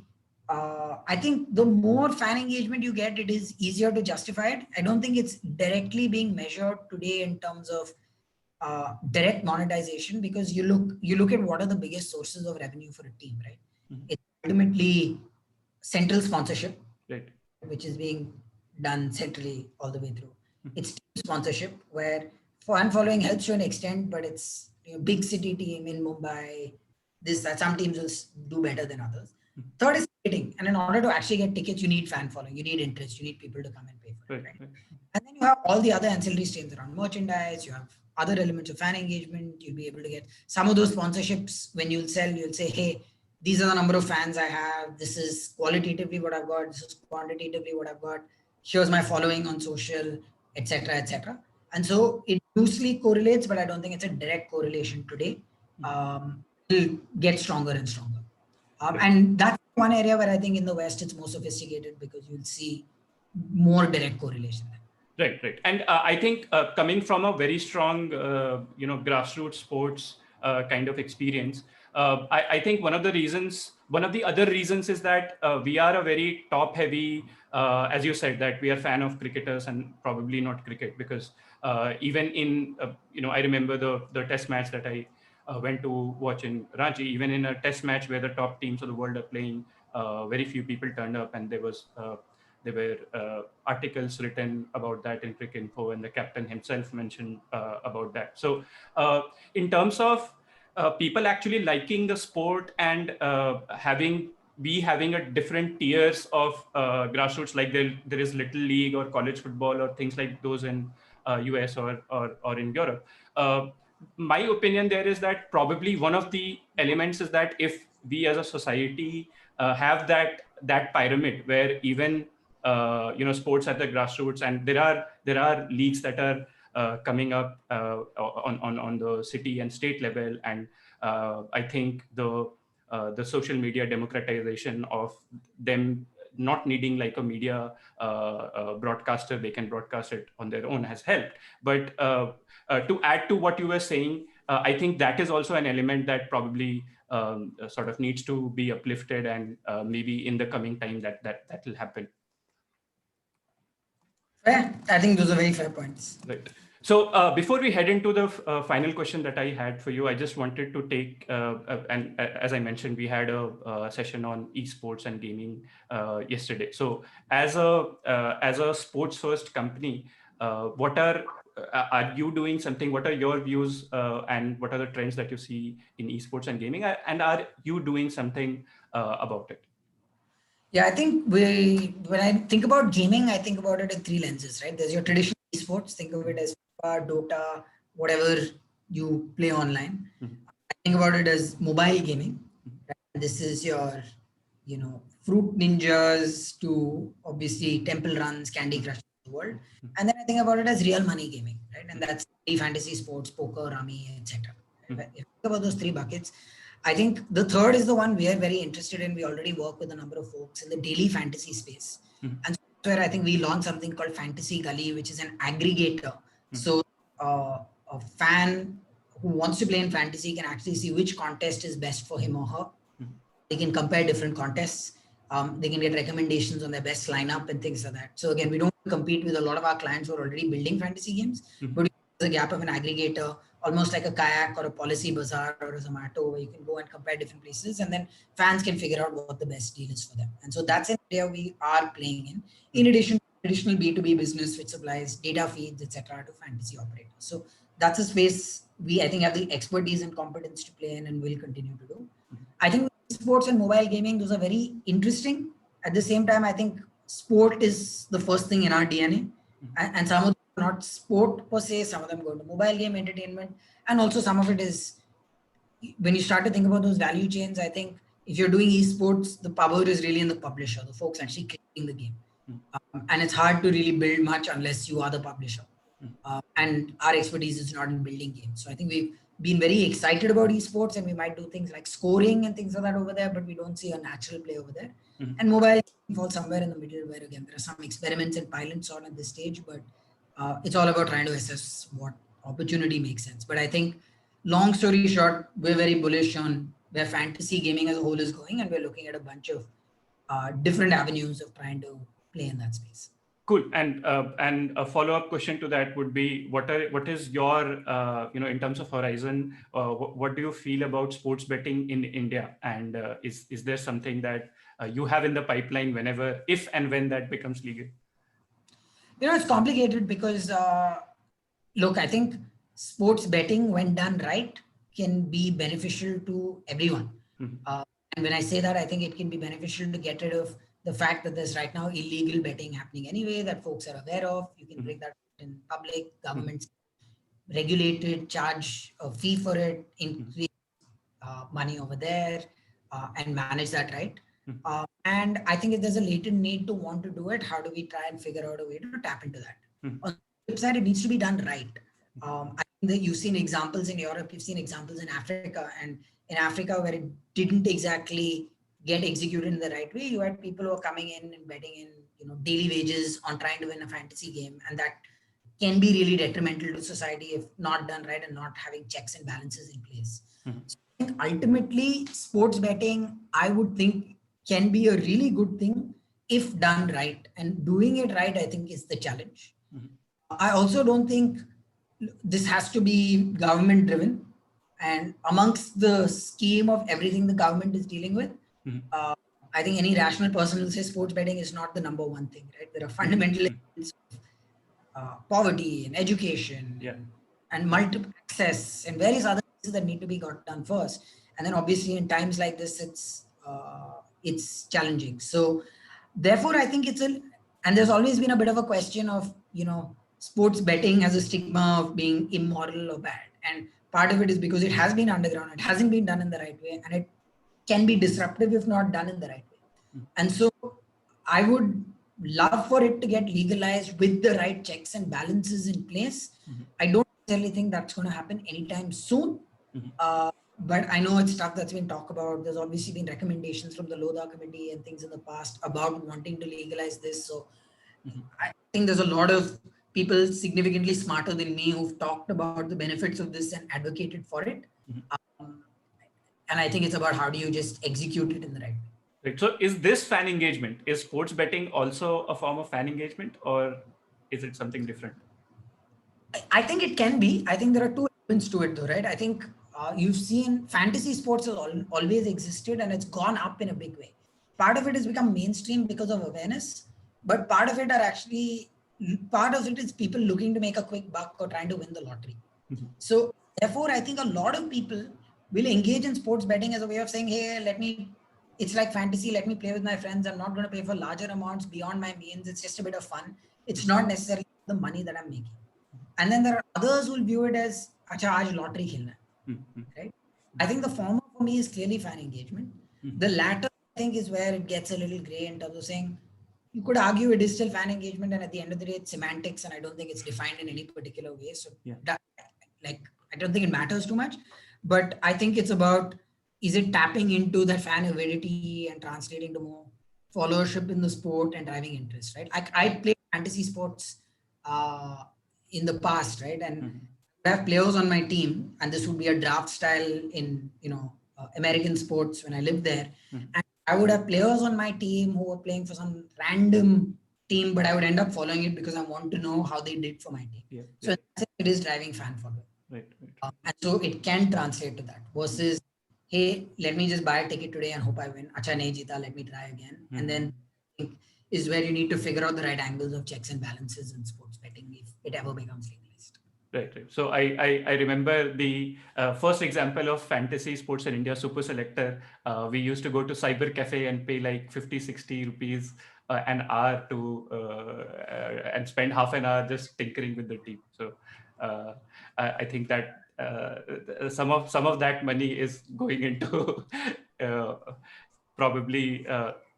I think the more fan engagement you get, it is easier to justify it. I don't think it's directly being measured today in terms of direct monetization, because you look at what are the biggest sources of revenue for a team, right? It's ultimately central sponsorship, right, which is being done centrally all the way through. It's team sponsorship, where fan following helps to an extent, but it's big city team in Mumbai. Some teams will do better than others. Third is ticketing, and in order to actually get tickets, you need fan following, you need interest, you need people to come and pay for it, right? And then you have all the other ancillary streams around merchandise. You have other elements of fan engagement. You'll be able to get some of those sponsorships. When you'll sell, you'll say, hey, these are the number of fans I have. This is qualitatively what I've got. This is quantitatively what I've got. Here's my following on social, etc., etc. And so it loosely correlates, but I don't think it's a direct correlation today. It'll get stronger and stronger. And that's one area where I think in the West it's more sophisticated, because you'll see more direct correlation. Right. And I think coming from a very strong, grassroots sports kind of experience, I think one of the other reasons is that we are a very top heavy, as you said, that we are fan of cricketers and probably not cricket, because even in, I remember the test match that I went to watch in Ranchi. Even in a test match where the top teams of the world are playing, very few people turned up, and there were articles written about that in Cricinfo, and the captain himself mentioned about that. So in terms of people actually liking the sport and having a different tiers of grassroots, like there is Little League or college football or things like those in US or in Europe. My opinion there is that probably one of the elements is that if we as a society have that pyramid where even sports at the grassroots, and there are leagues that are coming up on the city and state level, and I think the social media democratization of them not needing like a media broadcaster, they can broadcast it on their own, has helped. But to add to what you were saying, I think that is also an element that probably sort of needs to be uplifted, and maybe in the coming time that will happen. Fair. I think those are very fair points. Right. So before we head into the final question that I had for you, I just wanted to take, and as I mentioned, we had a session on esports and gaming yesterday. So as a sports first company, what are you doing something? What are your views and what are the trends that you see in esports and gaming? And are you doing something about it? Yeah, I think when I think about gaming, I think about it in three lenses, right? There's your traditional esports, think of it as FIFA, Dota, whatever you play online. I think about it as mobile gaming. Right? This is your, Fruit Ninjas to obviously Temple Runs, Candy Crush of the world. And then I think about it as real money gaming, right? And that's fantasy sports, poker, rummy, etc. If you think about those three buckets, I think the third is the one we are very interested in. We already work with a number of folks in the daily fantasy space. And so that's where I think we launched something called Fantasy Gully, which is an aggregator. So a fan who wants to play in fantasy can actually see which contest is best for him or her. They can compare different contests. They can get recommendations on their best lineup and things like that. So again, we don't compete with a lot of our clients who are already building fantasy games, but there's a gap of an aggregator, almost like a Kayak or a Policy Bazaar or a Zomato, where you can go and compare different places, and then fans can figure out what the best deal is for them. And so that's an area we are playing in addition to traditional B2B business, which supplies data feeds, etc., to fantasy operators. So that's a space we, I think, have the expertise and competence to play in and will continue to do. I think sports and mobile gaming, those are very interesting. At the same time, I think sport is the first thing in our DNA. And some of them are not sport per se, some of them go to mobile game entertainment. And also some of it is, when you start to think about those value chains, I think if you're doing esports, the power is really in the publisher, the folks actually creating the game. And it's hard to really build much unless you are the publisher. And our expertise is not in building games. So I think we've been very excited about esports, and we might do things like scoring and things like that over there, but we don't see a natural play over there. And mobile falls somewhere in the middle, where again, there are some experiments and pilots on at this stage, but it's all about trying to assess what opportunity makes sense. But I think, long story short, we're very bullish on where fantasy gaming as a whole is going, and we're looking at a bunch of different avenues of trying to play in that space. Cool. And a follow-up question to that would be, what is your in terms of horizon, what do you feel about sports betting in India, and is there something that you have in the pipeline if and when that becomes legal? It's complicated because look, I think sports betting, when done right, can be beneficial to everyone. And when I say that, I think it can be beneficial to get rid of the fact that there's right now illegal betting happening anyway, that folks are aware of. You can bring that in public, governments regulated, charge a fee for it, increase money over there, and manage that right. And I think if there's a latent need to want to do it, how do we try and figure out a way to tap into that? On the flip side, it needs to be done right. I think that you've seen examples in Europe, you've seen examples in Africa, and in Africa where it didn't exactly get executed in the right way, you had people who are coming in and betting in daily wages on trying to win a fantasy game, and that can be really detrimental to society if not done right and not having checks and balances in place. So I think ultimately, sports betting, I would think, can be a really good thing if done right, and doing it right, I think, is the challenge. I also don't think this has to be government driven, and amongst the scheme of everything the government is dealing with, I think any rational person will say sports betting is not the number one thing, right? There are fundamental elements of poverty and education and multiple access and various other things that need to be got done first. And then obviously in times like this, it's challenging. So therefore, I think and there's always been a bit of a question of, sports betting has a stigma of being immoral or bad. And part of it is because it has been underground, it hasn't been done in the right way, and it can be disruptive if not done in the right way. And so I would love for it to get legalized with the right checks and balances in place. I don't necessarily think that's going to happen anytime soon. But I know it's stuff that's been talked about. There's obviously been recommendations from the Lodha committee and things in the past about wanting to legalize this. So I think there's a lot of people significantly smarter than me who've talked about the benefits of this and advocated for it. And I think it's about how do you just execute it in the right way. Right. So is this fan engagement? Is sports betting also a form of fan engagement, or is it something different? I think it can be. I think there are two elements to it though, right? I think you've seen fantasy sports has always existed and it's gone up in a big way. Part of it has become mainstream because of awareness, but part of it is people looking to make a quick buck or trying to win the lottery. Mm-hmm. So therefore, I think a lot of people will engage in sports betting as a way of saying, hey, it's like fantasy, let me play with my friends. I'm not going to pay for larger amounts beyond my means. It's just a bit of fun. It's not necessarily the money that I'm making. And then there are others who will view it as, acha, aaj lottery khelna hai, right? I think the former for me is clearly fan engagement. The latter, I think, is where it gets a little gray in terms of saying, you could argue it is still fan engagement, and at the end of the day, it's semantics, and I don't think it's defined in any particular way. So, I don't think it matters too much. But I think it's about, is it tapping into that fan avidity and translating to more followership in the sport and driving interest, right? I played fantasy sports in the past, right? And I have players on my team, and this would be a draft style in, American sports when I lived there. And I would have players on my team who were playing for some random team, but I would end up following it because I want to know how they did for my team. So it is driving fan following. Right. And so it can translate to that versus, hey, let me just buy a ticket today and hope I win. Acha nahi jeeta, let me try again. And then is where you need to figure out the right angles of checks and balances in sports betting if it ever becomes legalized. Right. So I remember the first example of fantasy sports in India, Super Selector. We used to go to Cyber Cafe and pay like 50, 60 rupees an hour to and spend half an hour just tinkering with the team. So I think that some of that money is going into probably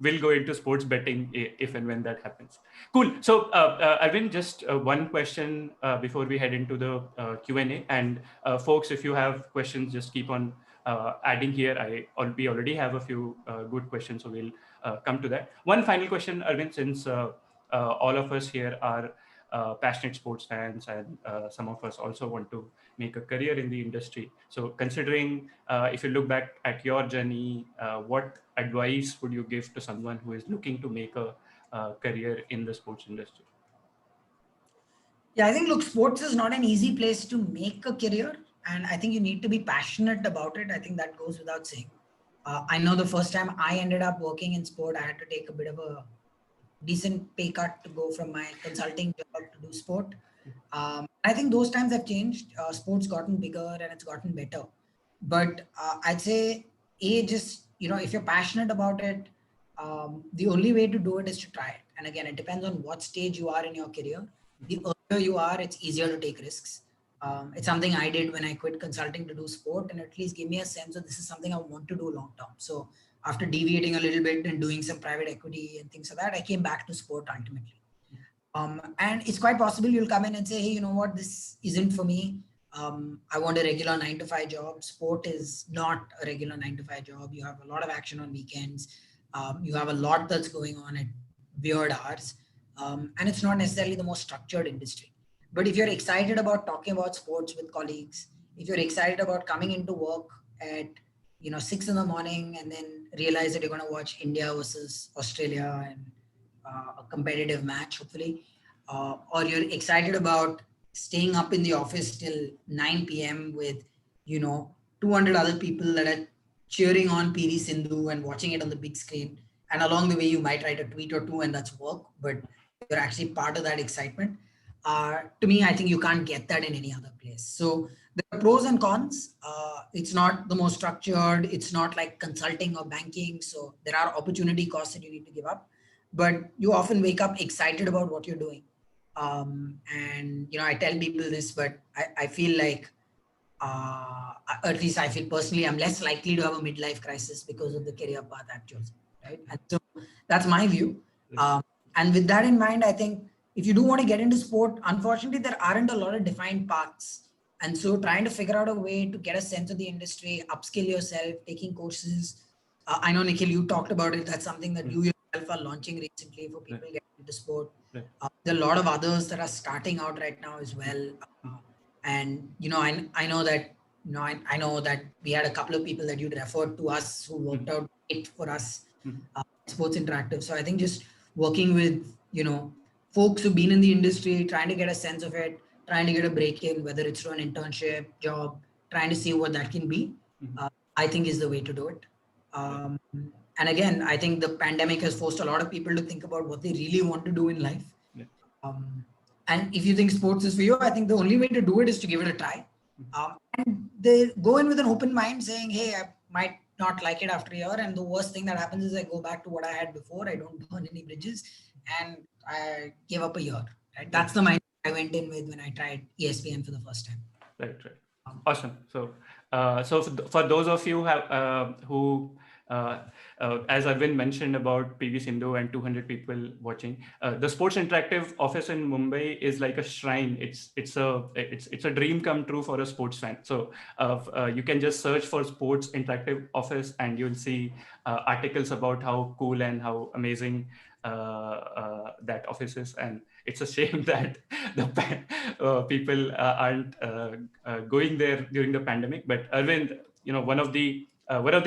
will go into sports betting if and when that happens. Cool. So Arvind, just one question before we head into the Q&A. And folks, if you have questions, just keep on adding here. We already have a few good questions, so we'll come to that. One final question, Arvind, since all of us here are passionate sports fans, and some of us also want to make a career in the industry. So considering, if you look back at your journey, what advice would you give to someone who is looking to make a career in the sports industry? Yeah, I think, look, sports is not an easy place to make a career. And I think you need to be passionate about it. I think that goes without saying. I know the first time I ended up working in sport, I had to take a bit of a decent pay cut to go from my consulting job to do sport. I think those times have changed. Sports gotten bigger and it's gotten better. But I'd say, just, if you're passionate about it, the only way to do it is to try it. And again, it depends on what stage you are in your career. The earlier you are, it's easier to take risks. It's something I did when I quit consulting to do sport, and at least gave me a sense that this is something I want to do long term. So after deviating a little bit and doing some private equity and things like that, I came back to sport ultimately. And it's quite possible you'll come in and say, hey, you know what, this isn't for me. I want a regular 9-to-5 job. Sport is not a regular 9-to-5 job. You have a lot of action on weekends. You have a lot that's going on at weird hours. And it's not necessarily the most structured industry. But if you're excited about talking about sports with colleagues, if you're excited about coming into work at 6 a.m. and then realize that you're going to watch India versus Australia and a competitive match, hopefully, or you're excited about staying up in the office till 9 p.m. with 200 other people that are cheering on PV Sindhu and watching it on the big screen, and along the way you might write a tweet or two and that's work, but you're actually part of that excitement. To me, I think you can't get that in any other place. So there are pros and cons. It's not the most structured. It's not like consulting or banking. So there are opportunity costs that you need to give up, but you often wake up excited about what you're doing. And, I tell people this, but I feel like, at least I feel personally, I'm less likely to have a midlife crisis because of the career path I've chosen. Right. And so that's my view. And with that in mind, I think, if you do want to get into sport, unfortunately, there aren't a lot of defined paths. And so trying to figure out a way to get a sense of the industry, upskill yourself, taking courses. I know, Nikhil, you talked about it. That's something that you yourself are launching recently for people getting into sport. There are a lot of others that are starting out right now as well. And, I know that, I know that we had a couple of people that you'd referred to us who worked out it for us, Sports Interactive. So I think just working with, folks who've been in the industry, trying to get a sense of it, trying to get a break in, whether it's through an internship, job, trying to see what that can be, I think is the way to do it. And again, I think the pandemic has forced a lot of people to think about what they really want to do in life. And if you think sports is for you, I think the only way to do it is to give it a try. And they go in with an open mind saying, hey, I might not like it after a year. And the worst thing that happens is I go back to what I had before. I don't burn any bridges and I give up a year. Right? That's the mind I went in with when I tried ESPN for the first time. Right. Awesome. So, for those of you who as Arvind mentioned about PV Sindhu and 200 people watching, the Sports Interactive office in Mumbai is like a shrine. It's a dream come true for a sports fan. So you can just search for Sports Interactive office and you'll see articles about how cool and how amazing that office is. And it's a shame that the people aren't going there during the pandemic. But Arvind, one of the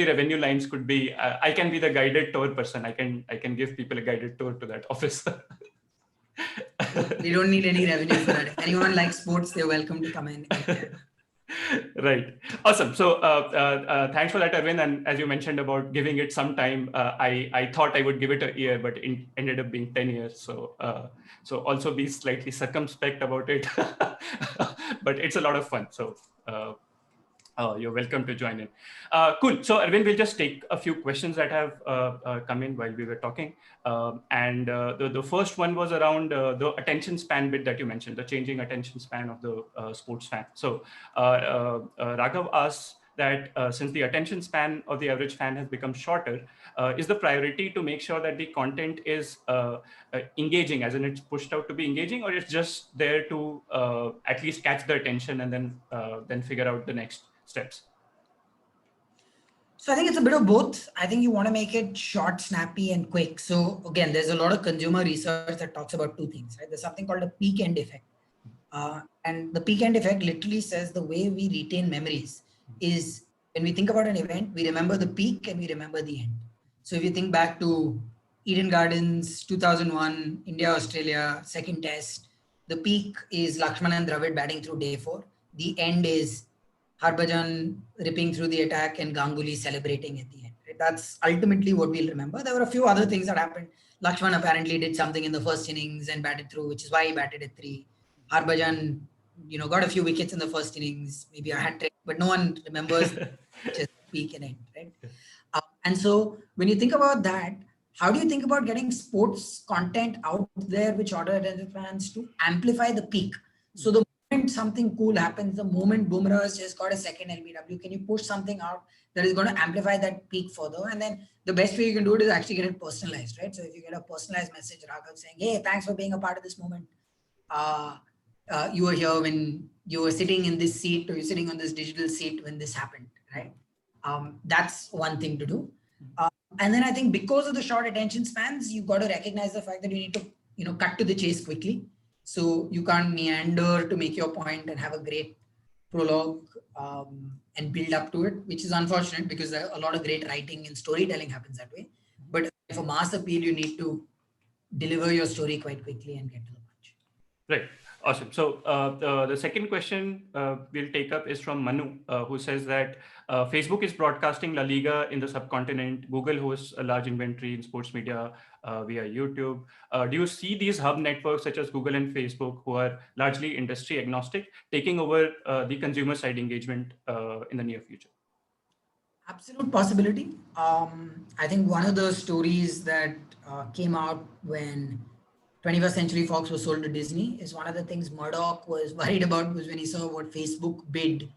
revenue lines could be, I can be the guided tour person. I can give people a guided tour to that office. We don't need any revenue for that. If anyone likes sports, they're welcome to come in. Right. Awesome. So thanks for that, Arvind. And as you mentioned about giving it some time, I thought I would give it a year, but it ended up being 10 years. So also be slightly circumspect about it, but it's a lot of fun. So you're welcome to join in. Cool. So Arvind, we'll just take a few questions that have come in while we were talking. And the first one was around the attention span bit that you mentioned, the changing attention span of the sports fan. So Raghav asks that since the attention span of the average fan has become shorter, is the priority to make sure that the content is engaging, as in it's pushed out to be engaging, or it's just there to at least catch the attention and then figure out the next steps? So I think it's a bit of both. I think you want to make it short, snappy, and quick. So again, there's a lot of consumer research that talks about two things, right? There's something called a peak end effect. And the peak end effect literally says the way we retain memories is when we think about an event, we remember the peak and we remember the end. So if you think back to Eden Gardens, 2001, India, Australia, second test, the peak is Lakshman and Dravid batting through day 4. The end is Harbhajan ripping through the attack and Ganguly celebrating at the end. Right? That's ultimately what we'll remember. There were a few other things that happened. Lakshman apparently did something in the first innings and batted through, which is why he batted at 3. Harbhajan, got a few wickets in the first innings, maybe a hat trick, but no one remembers just peak and end, right? And so when you think about that, how do you think about getting sports content out there which order attention fans to amplify the peak? So the moment something cool happens, the moment Bumrah has just got a second LBW, can you push something out that is going to amplify that peak further? And then the best way you can do it is actually get it personalized, right? So if you get a personalized message, Raghav saying, hey, thanks for being a part of this moment. You were here when you were sitting in this seat, or you're sitting on this digital seat when this happened, right? That's one thing to do. And then I think because of the short attention spans, you've got to recognize the fact that you need to, cut to the chase quickly. So you can't meander to make your point and have a great prologue and build up to it, which is unfortunate because a lot of great writing and storytelling happens that way. But for mass appeal, you need to deliver your story quite quickly and get to the punch. Right. Awesome. So the second question we'll take up is from Manu, who says that Facebook is broadcasting La Liga in the subcontinent. Google hosts a large inventory in sports media via YouTube. Do you see these hub networks such as Google and Facebook, who are largely industry agnostic, taking over the consumer side engagement in the near future? Absolute possibility. I think one of the stories that came out when 21st Century Fox was sold to Disney is one of the things Murdoch was worried about was when he saw what Facebook bid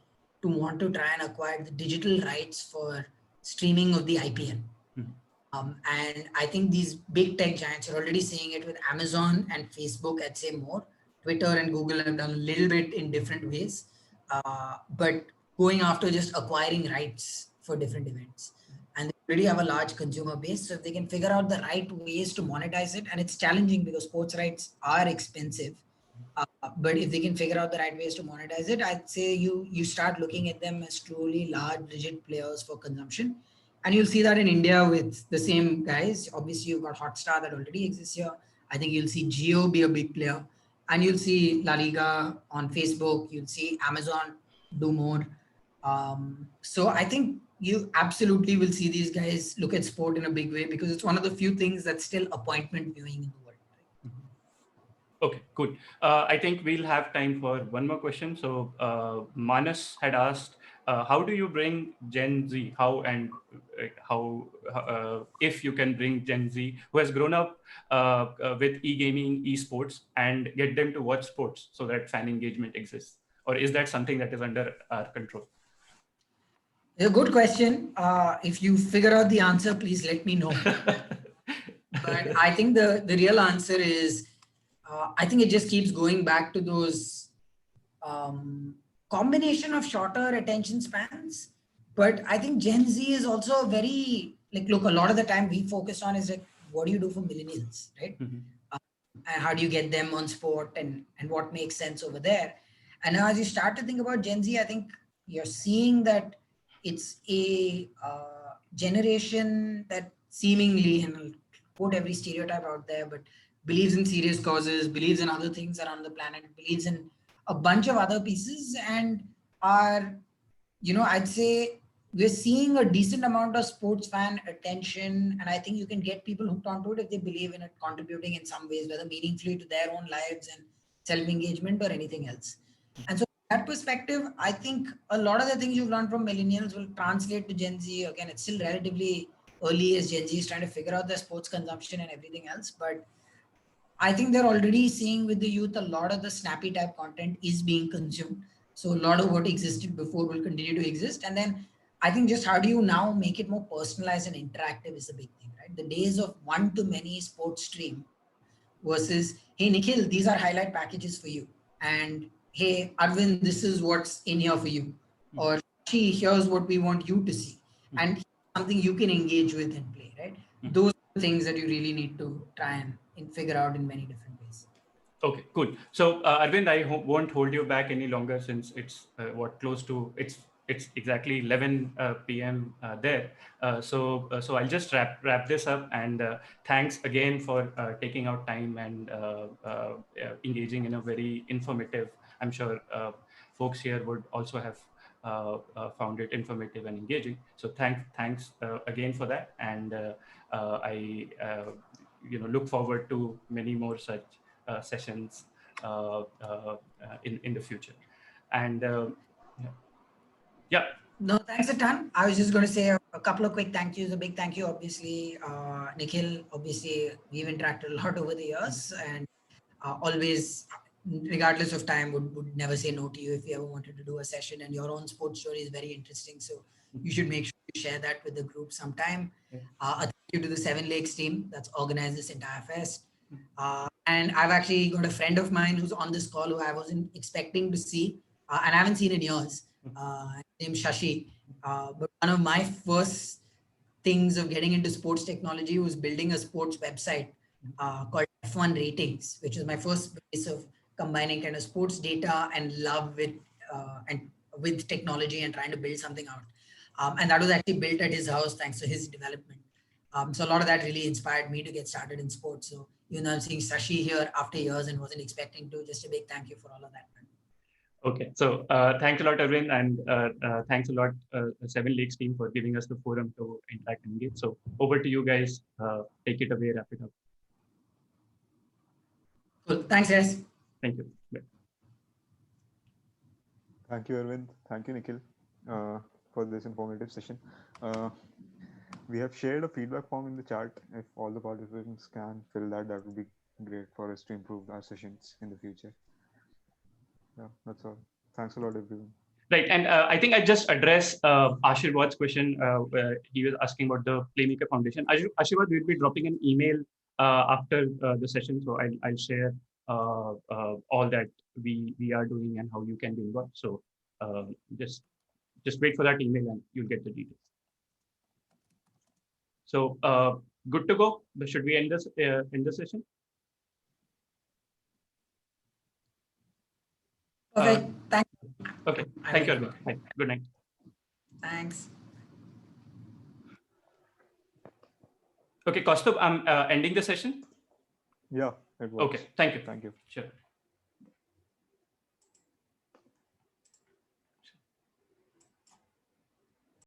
to want to try and acquire the digital rights for streaming of the IPL. And I think these big tech giants are already seeing it with Amazon and Facebook, I'd say more. Twitter and Google have done a little bit in different ways, but going after just acquiring rights for different events. And they already have a large consumer base. So if they can figure out the right ways to monetize it, and it's challenging because sports rights are expensive, but if they can figure out the right ways to monetize it, I'd say you start looking at them as truly large, rigid players for consumption. And you'll see that in India with the same guys. Obviously, you've got Hotstar that already exists here. I think you'll see Geo be a big player, and you'll see La Liga on Facebook. You'll see Amazon do more. So I think you absolutely will see these guys look at sport in a big way, because it's one of the few things that's still appointment viewing in the world. Okay, cool. I think we'll have time for one more question. So Manas had asked, how do you bring Gen Z? If you can bring Gen Z who has grown up with e-gaming, esports, and get them to watch sports so that fan engagement exists? Or is that something that is under our control? It's a good question. If you figure out the answer, please let me know. But I think the real answer is, I think it just keeps going back to those combination of shorter attention spans. But I think Gen Z is also very, like, look, a lot of the time we focus on is like, what do you do for millennials, right? And how do you get them on sport, and what makes sense over there? And now as you start to think about Gen Z, I think you're seeing that it's a generation that seemingly, and I'll quote every stereotype out there, but believes in serious causes, believes in other things around the planet, believes in a bunch of other pieces, and are, I'd say we're seeing a decent amount of sports fan attention. And I think you can get people hooked onto it if they believe in it contributing in some ways, whether meaningfully to their own lives and self-engagement or anything else. And so from that perspective, I think a lot of the things you've learned from millennials will translate to Gen Z. Again, it's still relatively early as Gen Z is trying to figure out their sports consumption and everything else. But I think they're already seeing with the youth, a lot of the snappy type content is being consumed. So a lot of what existed before will continue to exist. And then I think just how do you now make it more personalized and interactive is a big thing, right? The days of one-to-many sports stream versus, hey, Nikhil, these are highlight packages for you. And hey, Arvind, this is what's in here for you. Or here's what we want you to see. And something you can engage with and play, right? Those are things that you really need to try and figure out in many different ways. Okay, cool. So Arvind, I won't hold you back any longer, since it's it's exactly 11 p.m. There. So I'll just wrap this up, and thanks again for taking out time and engaging in a very informative. I'm sure folks here would also have found it informative and engaging. So thanks again for that, and I look forward to many more such sessions in the future. And yeah. No, thanks a ton. I was just going to say a couple of quick thank yous. A big thank you, obviously, Nikhil. Obviously, we've interacted a lot over the years, and always, regardless of time, would never say no to you if you ever wanted to do a session. And your own sports story is very interesting, so you should make sure you share that with the group sometime. A thank you to the Seven Lakes team that's organized this entire fest. And I've actually got a friend of mine who's on this call who I wasn't expecting to see, and I haven't seen in years. Named Shashi. But one of my first things of getting into sports technology was building a sports website called F1 Ratings, which is my first piece of combining kind of sports data and love with technology and trying to build something out. And that was actually built at his house thanks to his development. So a lot of that really inspired me to get started in sports. So, I'm seeing Shashi here after years and wasn't expecting to. Just a big thank you for all of that. Okay, so thanks a lot, Arvind, and thanks a lot, Seven Lakes team, for giving us the forum to interact and engage. So over to you guys. Take it away, wrap it up. Cool. Thanks, guys. Thank you. Bye. Thank you, Arvind. Thank you, Nikhil, for this informative session. We have shared a feedback form in the chat. If all the participants can fill that would be great for us to improve our sessions in the future. Yeah, that's all. Thanks a lot, everyone. Right, and I think I just addressed Ashirwad's question. He was asking about the Playmaker Foundation. Ashirwad, we'll be dropping an email after the session, so I'll share all that we are doing and how you can be involved. So just wait for that email and you'll get the details. So good to go. Should we end the session? Okay, thanks. Okay, thank you, Arvind. Good night. Thanks. Okay, Kaustubh, I'm ending the session. Yeah, it works. Okay, thank you. Thank you. Sure.